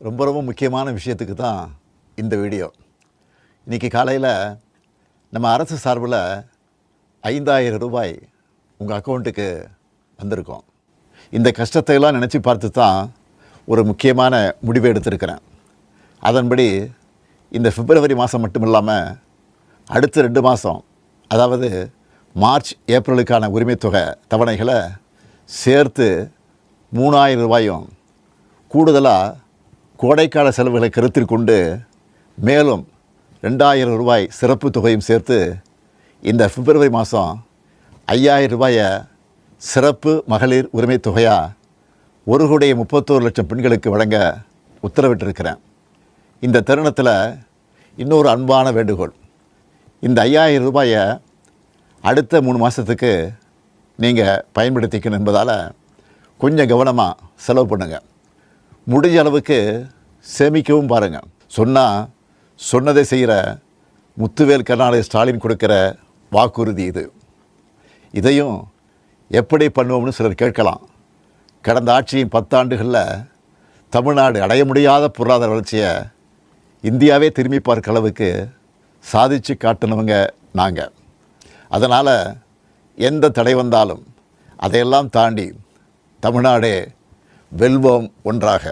ரொம்ப ரொம்ப முக்கியமான விஷயத்துக்கு தான் இந்த வீடியோ. இன்றைக்கி காலையில் நம்ம அரசு சார்பில் 5000 ரூபாய் உங்கள் அக்கௌண்ட்டுக்கு வந்திருக்கோம். இந்த கஷ்டத்தையெல்லாம் நினச்சி பார்த்து தான் ஒரு முக்கியமான முடிவை எடுத்திருக்கிறேன். அதன்படி இந்த பிப்ரவரி மாதம் மட்டும் இல்லாமல் அடுத்த 2 மாதம், அதாவது மார்ச் ஏப்ரலுக்கான உரிமைத்தொகை தவணைகளை சேர்த்து 3000 ரூபாயும், கூடுதலாக கோடைக்கால செலவுகளை கருத்தில் கொண்டு மேலும் 2000 ரூபாய் சிறப்பு தொகையும் சேர்த்து இந்த பிப்ரவரி மாதம் 5000 ரூபாயை சிறப்பு மகளிர் உரிமை தொகையாக 1,31,00,000 பெண்களுக்கு வழங்க உத்தரவிட்டிருக்கிறேன். இந்த தருணத்தில் இன்னொரு அன்பான வேண்டுகோள். இந்த 5000 ரூபாயை அடுத்த 3 மாதத்துக்கு நீங்கள் பயன்படுத்திக்கணும் என்பதால் கொஞ்சம் கவனமாக செலவு பண்ணுங்கள். முடிஞ்ச அளவுக்கு சேமிக்கவும் பாருங்கள். சொன்னதை செய்கிற முத்துவேல் கருணாநிதி ஸ்டாலின் கொடுக்குற வாக்குறுதி இது. இதையும் எப்படி பண்ணுவோம்னு சிலர் கேட்கலாம். கடந்த ஆட்சியின் 10 ஆண்டுகளில் தமிழ்நாடு அடைய முடியாத பொருளாதார வளர்ச்சியை இந்தியாவே திரும்பி பார்க்க அளவுக்கு சாதித்து காட்டினவங்க நாங்கள். அதனால் எந்த தடை வந்தாலும் அதையெல்லாம் தாண்டி தமிழ்நாடே வெல்வோம் ஒன்றாக.